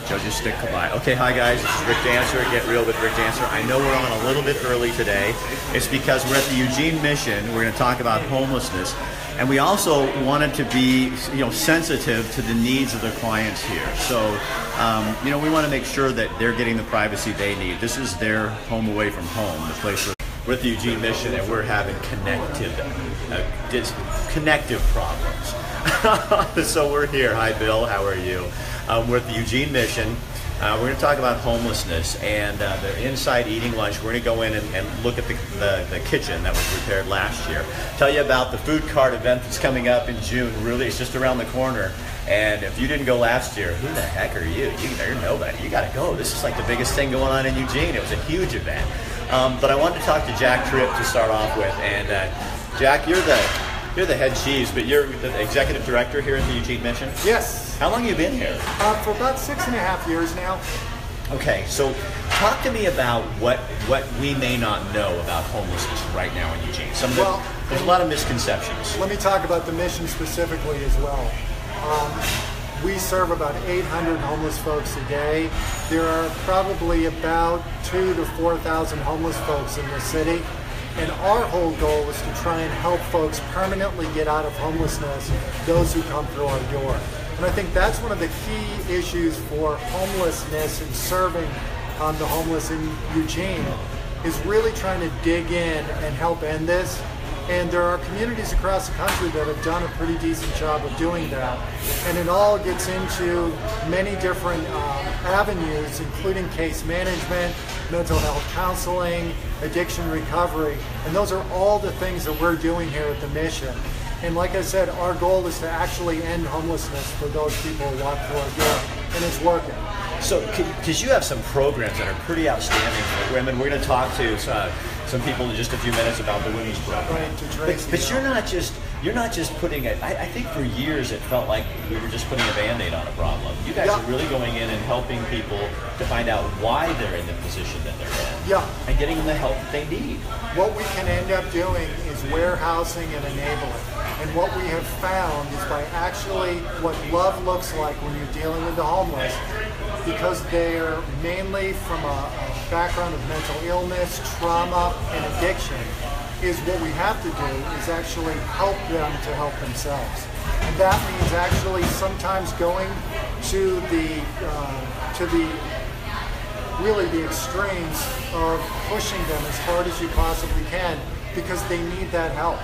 Judges stick by. Okay, hi guys, this is Rick Dancer, Get Real with Rick Dancer. I know we're on a little bit early today. It's because we're at the Eugene Mission. We're going to talk about homelessness. And we also wanted to be, sensitive to the needs of the clients here. So, we want to make sure that they're getting the privacy they need. This is their home away from home, the place where we're at the Eugene Mission and we're having connective problems. So we're here. Hi, Bill. How are you? We're at the Eugene Mission. We're going to talk about homelessness and the inside eating lunch. We're going to go in and look at the kitchen that was repaired last year. Tell you about the food cart event that's coming up in June. Really, it's just around the corner. And if you didn't go last year, who the heck are you? You're nobody. You got to go. This is like the biggest thing going on in Eugene. It was a huge event. But I wanted to talk to Jack Tripp to start off with. And Jack, you're the head cheese, but you're the executive director here at the Eugene Mission? Yes. How long have you been here? For about 6.5 years now. Okay, so talk to me about what we may not know about homelessness right now in Eugene. There's a lot of misconceptions. Let me talk about the mission specifically as well. We serve about 800 homeless folks a day. There are probably about 2,000 to 4,000 homeless folks in the city. And our whole goal is to try and help folks permanently get out of homelessness, those who come through our door. And I think that's one of the key issues for homelessness and serving the homeless in Eugene, is really trying to dig in and help end this. And there are communities across the country that have done a pretty decent job of doing that. And it all gets into many different avenues, including case management, mental health counseling, addiction recovery. And those are all the things that we're doing here at the mission. And like I said, our goal is to actually end homelessness for those people who walk through our door, and it's working. So, because you have some programs that are pretty outstanding for women, we're going to talk to some people in just a few minutes about the women's program. Right, to Tracy. But you're not just putting it. I think for years it felt like we were just putting a Band-Aid on a problem. You guys are really going in and helping people to find out why they're in the position that they're in. Yeah. And getting them the help that they need. What we can end up doing is warehousing and enabling. And what we have found is by actually what love looks like when you're dealing with the homeless, because they're mainly from a background of mental illness, trauma, and addiction, is what we have to do is actually help them to help themselves. And that means actually sometimes going to the extremes of pushing them as hard as you possibly can, because they need that help.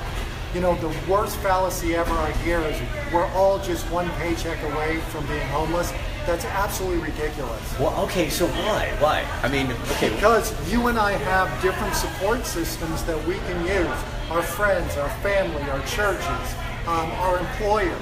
The worst fallacy ever I hear is we're all just one paycheck away from being homeless. That's absolutely ridiculous. Well, okay, so why? Why? I mean, okay. Because you and I have different support systems that we can use. Our friends, our family, our churches, our employer.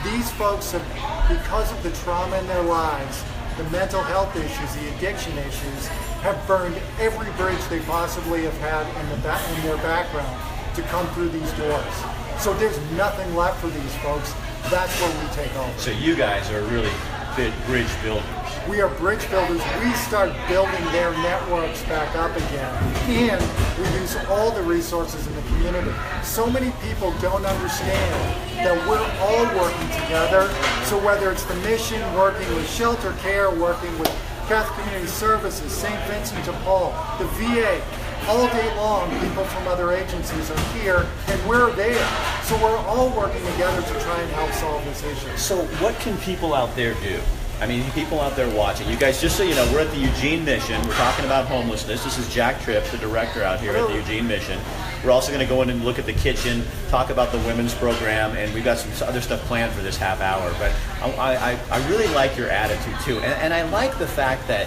These folks have, because of the trauma in their lives, the mental health issues, the addiction issues, have burned every bridge they possibly have had in their background to come through these doors. So there's nothing left for these folks. That's where we take over. So you guys are really big bridge builders. We are bridge builders. We start building their networks back up again. And we use all the resources in the community. So many people don't understand that we're all working together. So whether it's the mission, working with shelter care, working with Catholic Community Services, St. Vincent de Paul, the VA, all day long, people from other agencies are here, and we're there. So we're all working together to try and help solve this issue. So what can people out there do? I mean, people out there watching, you guys, just so you know, we're at the Eugene Mission. We're talking about homelessness. This is Jack Tripp, the director out here at the Eugene Mission. We're also going to go in and look at the kitchen, talk about the women's program, and we've got some other stuff planned for this half hour. But I really like your attitude, too. And I like the fact that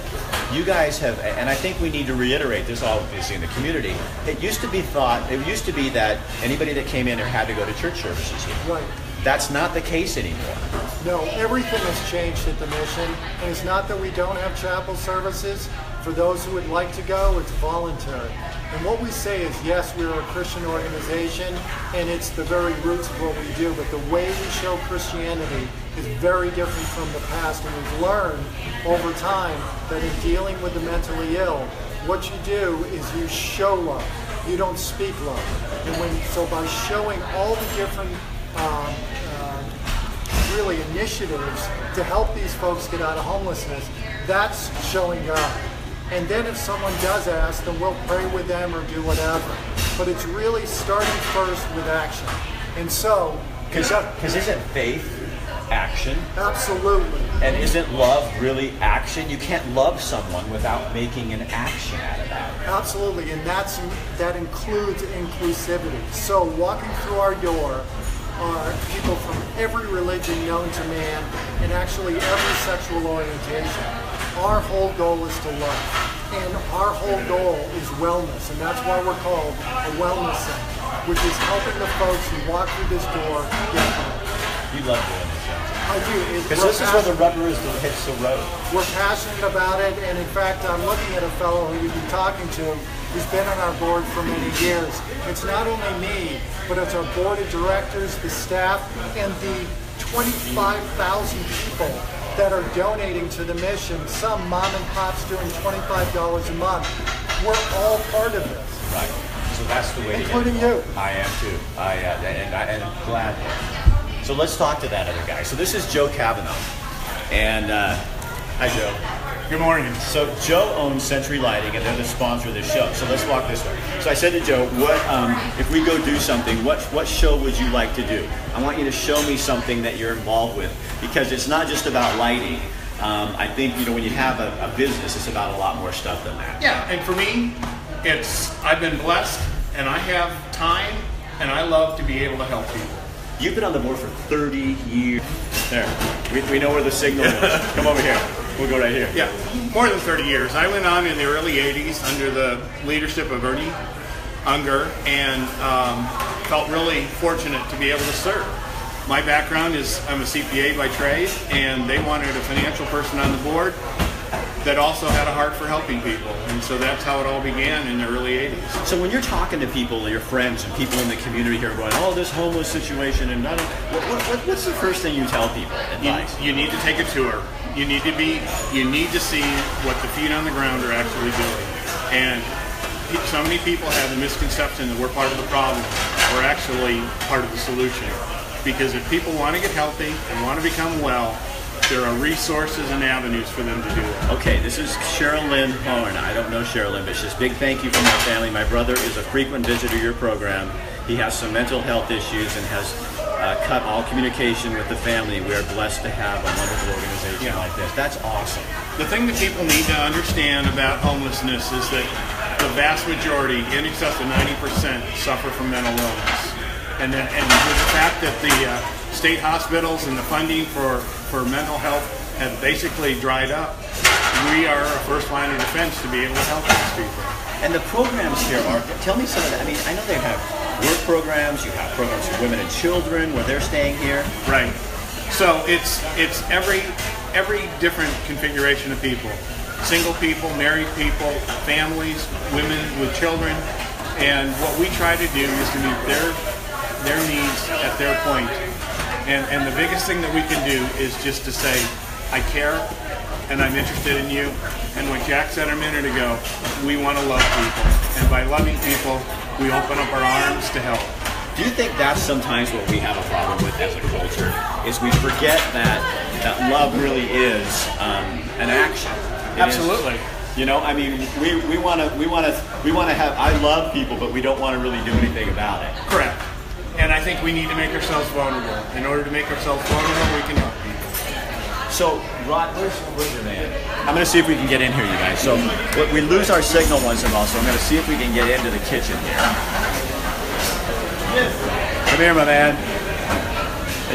you guys have, and I think we need to reiterate this obviously in the community, it used to be that anybody that came in here had to go to church services here. Right. That's not the case anymore. No, everything has changed at the mission, and it's not that we don't have chapel services. For those who would like to go, it's voluntary. And what we say is, yes, we're a Christian organization, and it's the very roots of what we do, but the way we show Christianity is very different from the past, and we've learned over time that in dealing with the mentally ill, what you do is you show love. You don't speak love. And so by showing all the different really initiatives to help these folks get out of homelessness, that's showing up. And then if someone does ask, then we'll pray with them or do whatever. But it's really starting first with action. And so, because isn't faith action? Absolutely. And isn't love really action? You can't love someone without making an action out of that. Absolutely, and that includes inclusivity. So walking through our door are people from every religion known to man and actually every sexual orientation. Our whole goal is to love, and our whole goal is wellness, and that's why we're called a wellness center, which is helping the folks who walk through this door get home. You love doing this, don't you? I do. Because this is where the rubber is that hits the road. We're passionate about it, and in fact, I'm looking at a fellow who you've been talking to who's been on our board for many years. It's not only me, but it's our board of directors, the staff, and the 25,000 people that are donating to the mission. Some mom and pops doing $25 a month. We're all part of this. Right. So that's the way including to get you. I am too. And I'm glad. So let's talk to that other guy. So this is Joe Cavanaugh. And hi, Joe. Good morning. So Joe owns Century Lighting, and they're the sponsor of this show. So let's walk this way. So I said to Joe, "What if we go do something? What show would you like to do? I want you to show me something that you're involved with, because it's not just about lighting. I think when you have a business, it's about a lot more stuff than that." Yeah, and for me, I've been blessed, and I have time, and I love to be able to help people. You've been on the board for 30 years. There, we know where the signal is. Come over here. We'll go right here. Yeah, more than 30 years. I went on in the early 80s under the leadership of Ernie Unger, and felt really fortunate to be able to serve. My background is I'm a CPA by trade, and they wanted a financial person on the board that also had a heart for helping people. And so that's how it all began in the early 80s. So when you're talking to people, your friends and people in the community here going, "Oh, this homeless situation," and what's the first thing you tell people? Advice? You need to take a tour. You need to see what the feet on the ground are actually doing. And so many people have the misconception that we're part of the problem. We're actually part of the solution. Because if people want to get healthy and want to become well, there are resources and avenues for them to do it. Okay, this is Cheryl Lynn Horn. I don't know Cheryl Lynn, but it's just big thank you from my family. My brother is a frequent visitor to your program. He has some mental health issues and has cut all communication with the family. We are blessed to have a wonderful organization like this. That's awesome. The thing that people need to understand about homelessness is that the vast majority, in excess of 90%, suffer from mental illness. And with the fact that the state hospitals and the funding for mental health have basically dried up, we are a first line of defense to be able to help these people. And the programs here are, tell me some of that. I mean, I know they have work programs, you have programs for women and children where they're staying here. Right. So it's every different configuration of people. Single people, married people, families, women with children. And what we try to do is to meet their needs at their point. And the biggest thing that we can do is just to say, I care and I'm interested in you. And what Jack said a minute ago, we want to love people. And by loving people, we open up our arms to help. Do you think that's sometimes what we have a problem with as a culture? Is we forget that love really is an action. Absolutely. I mean, we want to have. I love people, but we don't want to really do anything about it. Correct. And I think we need to make ourselves vulnerable. In order to make ourselves vulnerable, we can help people. So, Rod, where's your man? I'm going to see if we can get in here, you guys. So, we lose our signal once in a while, so I'm going to see if we can get into the kitchen here. Come here, my man.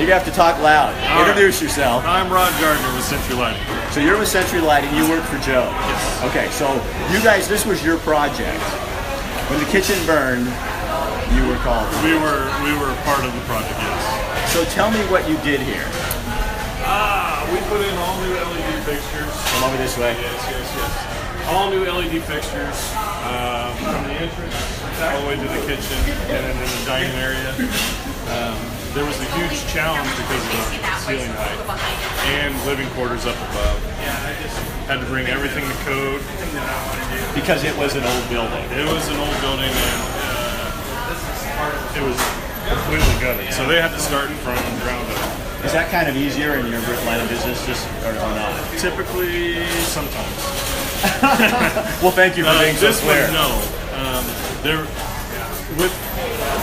You have to talk loud. All Introduce yourself. I'm Rod Gardner with Century Lighting. So you're with Century Lighting. You work for Joe. Yes. Okay, so you guys, this was your project. When the kitchen burned, you were called. We were part of the project, yes. So tell me what you did here. We put in all new LED fixtures. Come over this way. Yes. All new LED fixtures from the entrance all the way to the kitchen and then in the dining area. There was a huge challenge because of the ceiling height and living quarters up above. Had to bring everything to code. Because it was an old building. It was an old building and it was completely gutted. So they had to start from ground up. Is that kind of easier in your line of business, just or not? Typically, sometimes. Well, thank you for being so This clear. one, no. There, with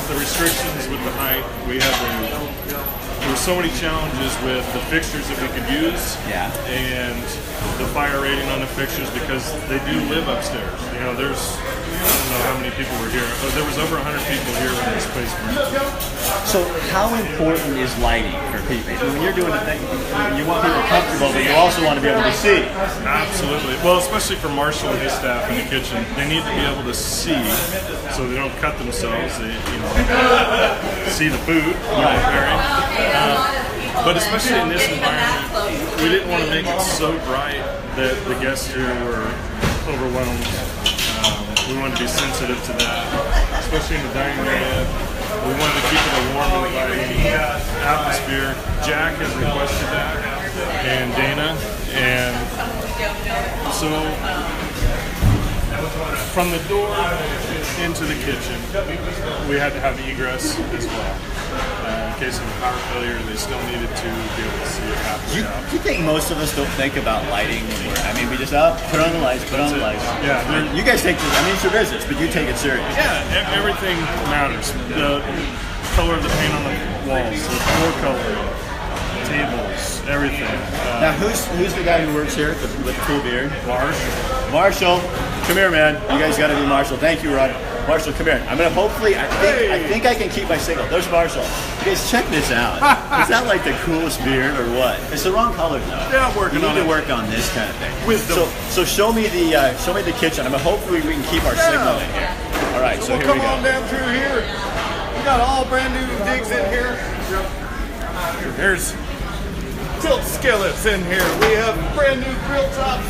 the restrictions with the height, there were so many challenges with the fixtures that we could use, Yeah. and the fire rating on the fixtures because they do live upstairs. You know, I don't know how many people were here. There was over 100 people here when this place burned. So how important is lighting for people? When you're doing the thing, you want people comfortable, but you also want to be able to see. Absolutely. Well, especially for Marshall and his staff in the kitchen, they need to be able to see so they don't cut themselves. They, see the food. But especially in this environment, we didn't want to make it so bright that the guests here were overwhelmed. We wanted to be sensitive to that, especially in the dining area. We wanted to keep it a warm and inviting atmosphere. Jack has requested that, and Dana, and so from the door into the kitchen, we had to have egress as well. In case of a power failure, they still needed to be able to see it happen. Do you think most of us don't think about lighting when we just put on the lights, put on the lights. Yeah. You guys take this, it's your business, but you take it serious. Yeah, everything matters. The color of the paint on the walls, the floor coloring, tables, everything. Now, who's the guy who works here with the cool beard? Marshall, come here, man. You guys got to be Marshall. Thank you, Rod. Marshall, come here. I'm gonna hopefully. I think I can keep my signal. There's Marshall. You guys, check this out. Is that like the coolest beard or what? It's the wrong color though. Yeah, I'm working on it. You need to work on this kind of thing. Wisdom. So show me the kitchen. Hopefully we can keep our signal in here. All right. So here we Come go. on down through here. We got all brand new digs in here. There's tilt skillets in here. We have brand new grill tops,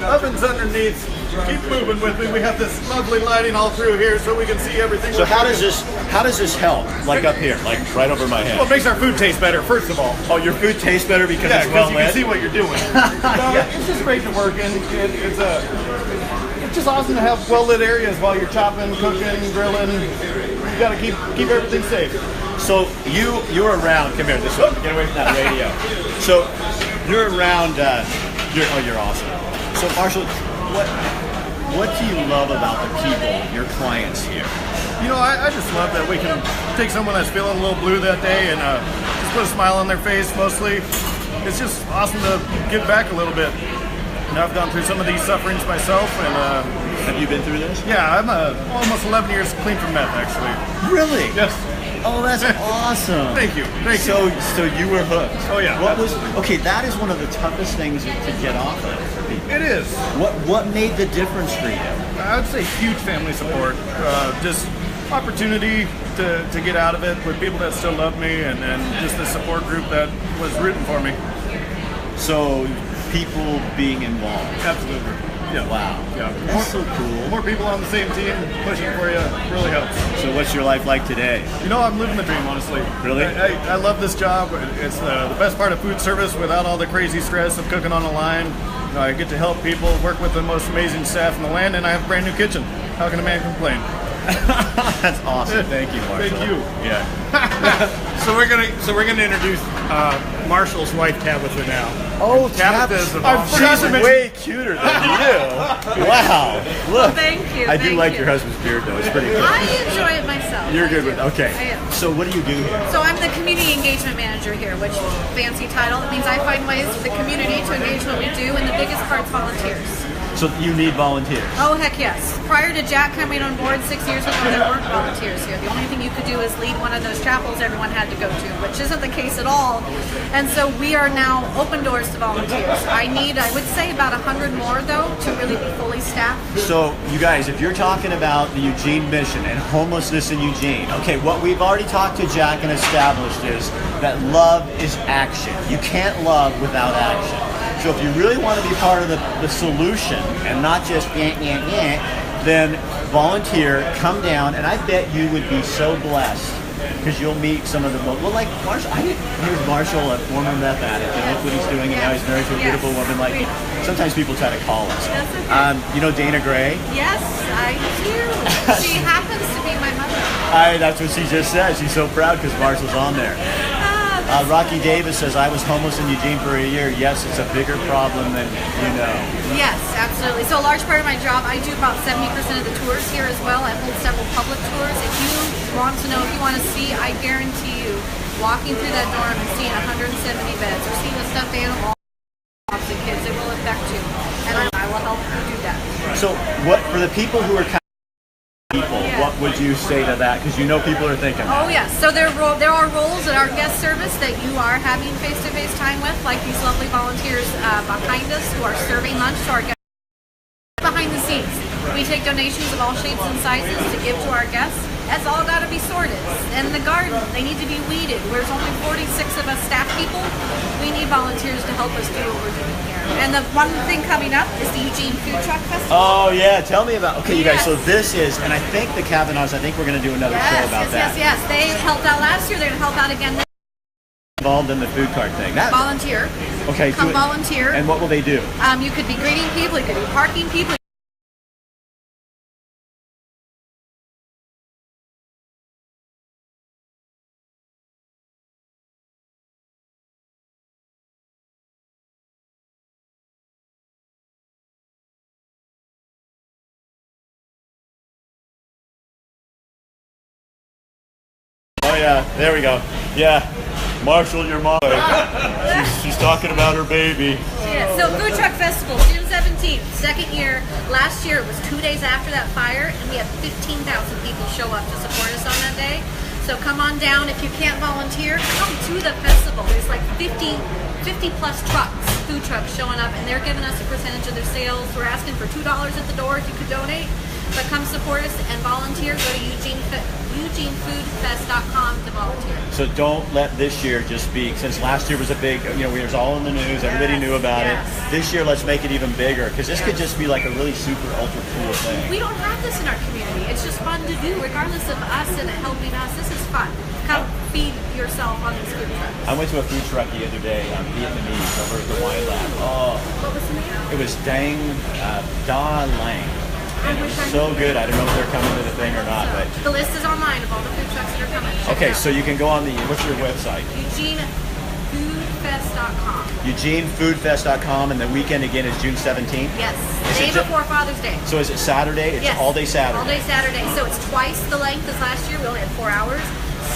ovens underneath. Keep moving with me. We have this lovely lighting all through here so we can see everything. So how does this help? Like up here, like right over my head. Well, it makes our food taste better, first of all. Oh, your food tastes better because Yeah, it's because well you can lit? see what you're doing. It's just great to work in. It's just awesome to have well-lit areas while you're chopping, cooking, grilling. You got to keep everything safe. So you're around. Come here, this way. Get away from that radio. So you're around. You're awesome. So Marshall, what do you love about the people, your clients here? You know, I just love that we can take someone that's feeling a little blue that day and just put a smile on their face mostly. It's just awesome to give back a little bit. And I've gone through some of these sufferings myself. And Have you been through this? yeah, I'm almost 11 years clean from meth, actually. Really? Yes. Oh, that's awesome. Thank you. Thank you. So you were hooked. Oh, yeah. That is one of the toughest things to get off of for people. It is. What made the difference for you? I would say huge family support. Just opportunity to get out of it with people that still love me and just the support group that was rooting for me. So people being involved. Absolutely. Yeah. Wow. Yeah. That's so cool. More people on the same team pushing for you really helps. So what's your life like today? You know, I'm living the dream, honestly. Really? I love this job. It's the best part of food service without all the crazy stress of cooking on the line. I get to help people, work with the most amazing staff in the land, and I have a brand new kitchen. How can a man complain? That's awesome. Thank you, Marshall. Thank you. Yeah. So we're gonna introduce Marshall's wife Tabitha now. Oh, Tabitha's she's way cuter than you. Wow. Look. Thank you. I do thank like you. your husband's beard though. It's pretty cool. I enjoy it myself. You're I good do. with okay. I am. So what do you do here? So I'm the community engagement manager here, which fancy title. It means I find ways for the community to engage what we do, and the biggest part's volunteers. So you need volunteers. Oh, heck yes. Prior to Jack coming on board 6 years ago, there weren't volunteers here. The only thing you could do is lead one of those chapels everyone had to go to, which isn't the case at all. And so we are now open doors to volunteers. I would say about 100 more, though, to really be fully staffed. So you guys, if you're talking about the Eugene Mission and homelessness in Eugene, okay, what we've already talked to Jack and established is that love is action. You can't love without action. So if you really want to be part of the solution and not just then volunteer, come down, and I bet you would be so blessed because you'll meet some of the well, like Marshall. Here's Marshall, a former meth addict, and look what he's doing, and now he's married to a beautiful woman. Like sometimes people try to call us. That's okay. You know Dana Gray? Yes, I do. She happens to be my mother. That's what she just said. She's so proud because Marshall's on there. Rocky Davis says, I was homeless in Eugene for a year. Yes, it's a bigger problem than you know. Yes, absolutely. So a large part of my job, I do about 70% of the tours here as well. I hold several public tours. If you want to know, if you want to see, I guarantee you, walking through that dorm and seeing 170 beds or seeing a stuffed animal, the kids, it will affect you. And I will help you do that. So what, for the people who are kind of people, what would you say to that? Because you know people are thinking that. Oh yes, so there are roles at our guest service that you are having face-to-face time with, like these lovely volunteers behind us who are serving lunch to our guests. Behind the scenes, we take donations of all shapes and sizes to give to our guests. That's all got to be sorted. And the garden, they need to be weeded. There's only 46 of us staff people. We need volunteers to help us do what we're doing here. And the one thing coming up is the Eugene Food Truck Festival. Oh yeah, tell me about. Okay, you guys. So this is, and I think the Kavanaughs. I think we're going to do another show about that. Yes. They helped out last year. They're going to help out again. Involved in the food cart thing. Volunteer. Okay. Come volunteer. And what will they do? You could be greeting people. You could be parking people. Oh yeah, there we go. Yeah, Marshall, your mom. She's talking about her baby. Yeah, so Food Truck Festival, June 17th, second year. Last year it was 2 days after that fire, and we had 15,000 people show up to support us on that day. So come on down. If you can't volunteer, come to the festival. There's like 50 plus trucks, food trucks showing up, and they're giving us a percentage of their sales. We're asking for $2 at the door if you could donate. But come support us and volunteer. Go to EugeneFoodFest.com to volunteer. So don't let this year just be, since last year was a big, we was all in the news, everybody knew about it. This year, let's make it even bigger, because this could just be like a really super ultra cool thing. We don't have this in our community. It's just fun to do, regardless of us and it helping us. This is fun. Come feed yourself on these food trucks. I went to a food truck the other day, Vietnamese, over at the Wine Lab. Oh, what was the name? It was Dang Da Lang. And it was so good. I don't know if they're coming to the thing or not, but the list is online of all the food trucks that are coming. Okay, so you can go on what's your website? EugeneFoodFest.com. EugeneFoodFest.com, and the weekend again is June 17th? Yes, the day before Father's Day. So is it Saturday? It's all day Saturday. All day Saturday. So it's twice the length as last year. We only had 4 hours.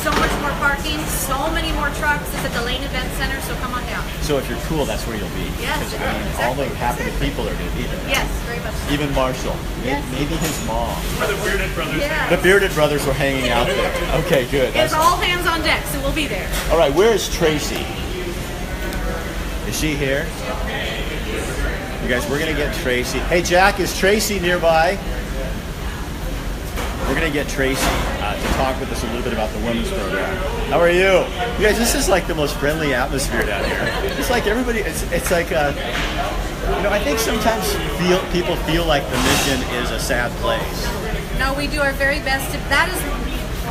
So much more parking, so many more trucks. It's at the Lane Event Center, so come on down. So if you're cool, that's where you'll be. Yes, exactly. All the happy people are going to be there. Yes, very much. Even Marshall. Yes. Maybe his mom. Or the Bearded Brothers. Yes. The Bearded Brothers were hanging out there. Okay, good. It's all hands on deck, so we'll be there. All right, where is Tracy? Is she here? You guys, we're going to get Tracy. Hey, Jack, is Tracy nearby? We're going to get Tracy to talk with us a little bit about the women's program. How are you? You guys, this is like the most friendly atmosphere down here. It's like everybody, it's like, I think sometimes people feel like the mission is a sad place. No, we do our very best. That is,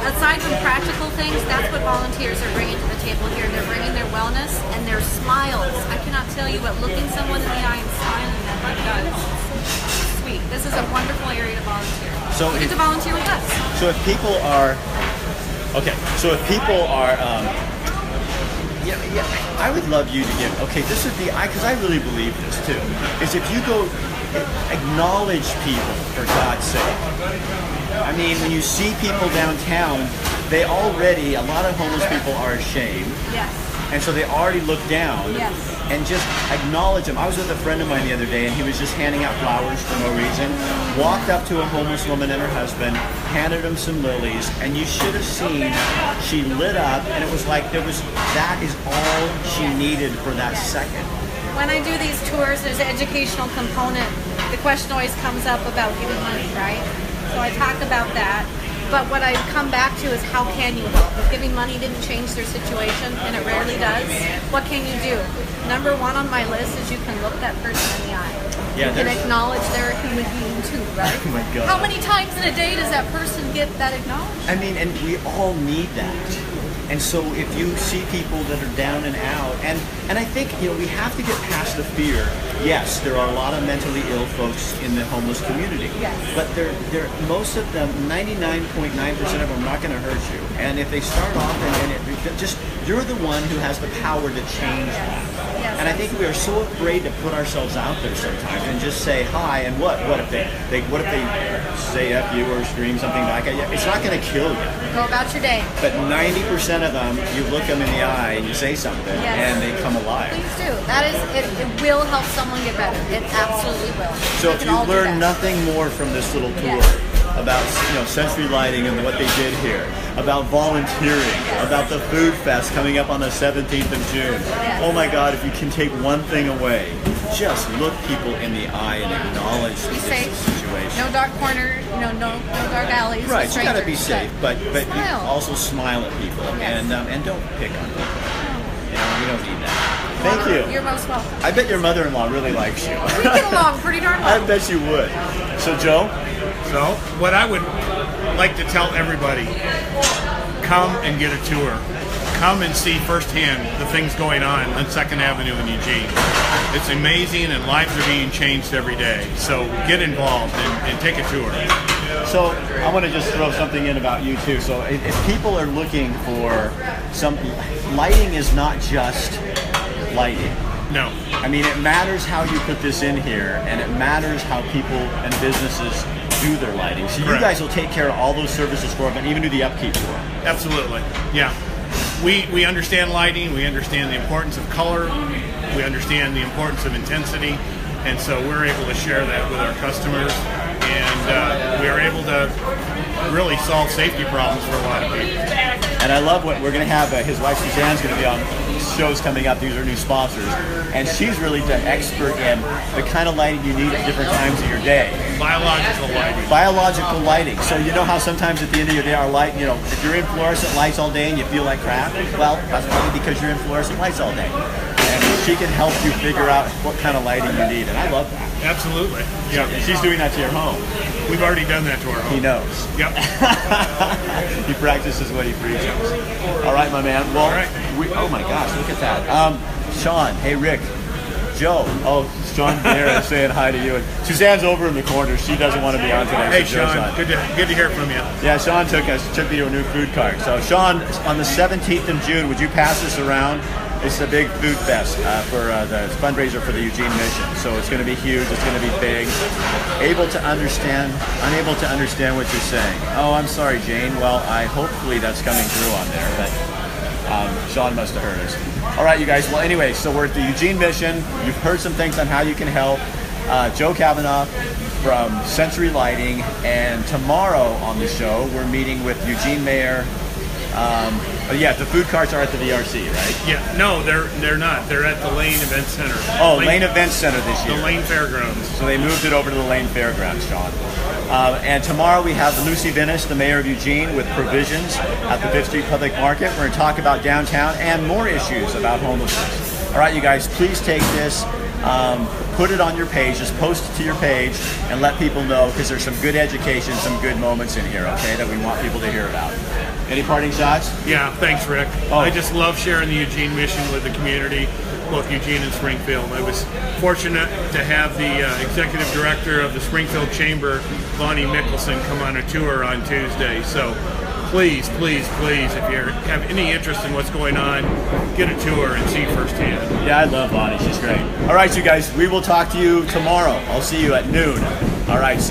aside from practical things, that's what volunteers are bringing to the table here. They're bringing their wellness and their smiles. I cannot tell you what looking someone in the eye and smiling at them does. Sweet. This is a wonderful area to volunteer. So you get to volunteer with us. So if people are, I would love you to give, this would be, because I really believe this too, is if you go, acknowledge people, for God's sake. I mean, when you see people downtown, a lot of homeless people are ashamed. Yes. And so they already look down. Yes. And just acknowledge them. I was with a friend of mine the other day, and he was just handing out flowers for no reason. Walked up to a homeless woman and her husband, handed him some lilies, and you should have seen, she lit up, and it was like that is all she needed for that second. When I do these tours, there's an educational component. The question always comes up about giving money, right? So I talk about that. But what I come back to is how can you help? If giving money didn't change their situation, and it rarely does, what can you do? Number one on my list is you can look that person in the eye. Yeah, you can acknowledge they're a human being too, right? Oh my God. How many times in a day does that person get that acknowledged? I mean, and we all need that. And so if you see people that are down and out, and I think, we have to get past the fear. Yes, there are a lot of mentally ill folks in the homeless community. Yes. But most of them, 99.9% of them are not going to hurt you. And if they start off and just you're the one who has the power to change that. Yes. And I think we are so afraid to put ourselves out there sometimes and just say hi, and what if they say F you or scream something back at you? It's not going to kill you. Go about your day. But 90% of them, you look them in the eye and you say something, Yes. and they come alive. Please do. That is, it will help someone get better. It absolutely will. So We if can you all do learn that. nothing more from this little tour Yes. about Century Lighting and what they did here, about volunteering, about the food fest coming up on the 17th of June. Yes. Oh my God, if you can take one thing away, just look people in the eye and acknowledge Be this safe. situation. No dark corner, no dark alleys. with Right, you gotta be strangers. safe, but you Smile. also smile at people Yes. and don't pick on people. We don't need that. Thank you. You're most welcome. I bet your mother-in-law really likes you. We get along pretty darn I well. bet you would. So Joe? So, what I would like to tell everybody, come and get a tour. Come and see firsthand the things going on 2nd Avenue in Eugene. It's amazing, and lives are being changed every day. So get involved and take a tour. So I want to just throw something in about you too. So if people are looking for some, lighting is not just lighting. No. I mean, it matters how you put this in here, and it matters how people and businesses do their lighting. So you Correct. guys will take care of all those services for them and even do the upkeep for them. Absolutely. Yeah. We understand lighting, we understand the importance of color, we understand the importance of intensity, and so we're able to share that with our customers, and we are able to really solve safety problems for a lot of people. And I love what we're going to have. His wife Suzanne's going to be on shows coming up. These are new sponsors, and she's really the expert in the kind of lighting you need at different times of your day. Biological lighting. Biological lighting. So you know how sometimes at the end of your day, our light, if you're in fluorescent lights all day and you feel like crap, well, that's probably because you're in fluorescent lights all day. And she can help you figure out what kind of lighting you need, and I love that. Absolutely. Yeah. And she's doing that to your home. We've already done that to our home. He knows. Yep. He practices what he preaches. All right, my man. Well, All right. oh my gosh, look at that. Sean, hey Rick, Joe. Oh, Sean there is saying hi to you. And Suzanne's over in the corner. She doesn't want to be on today. Hey, so Joe's Sean. on. Good to hear from you. Yeah, Sean took me to a new food cart. So Sean, on the 17th of June, would you pass this around? It's a big food fest for the fundraiser for the Eugene Mission. So it's going to be huge. It's going to be big. Unable to understand what you're saying. Oh, I'm sorry, Jane. Well, hopefully that's coming through on there, but Sean must have heard us. All right, you guys. Well, anyway, so we're at the Eugene Mission. You've heard some things on how you can help. Joe Kavanaugh from Century Lighting, and tomorrow on the show we're meeting with Eugene Mayor. The food carts are at the VRC, right? Yeah. No, they're not. They're at the Lane Event Center. Oh, Lane Event Center this year. The Lane Fairgrounds. So they moved it over to the Lane Fairgrounds, Sean. And tomorrow we have Lucy Vinnis, the mayor of Eugene, with provisions at the 5th Street Public Market. We're going to talk about downtown and more issues about homelessness. All right, you guys, please take this. Put it on your page, just post it to your page and let people know, because there's some good education, some good moments in here, okay, that we want people to hear about. Any parting shots? Yeah, thanks, Rick. Oh. I just love sharing the Eugene mission with the community, both Eugene and Springfield. I was fortunate to have the executive director of the Springfield Chamber, Bonnie Mickelson, come on a tour on Tuesday. So please, please, please, if you have any interest in what's going on, get a tour and see firsthand. Yeah, I love Bonnie. She's great. All right, you guys, we will talk to you tomorrow. I'll see you at noon. All right. See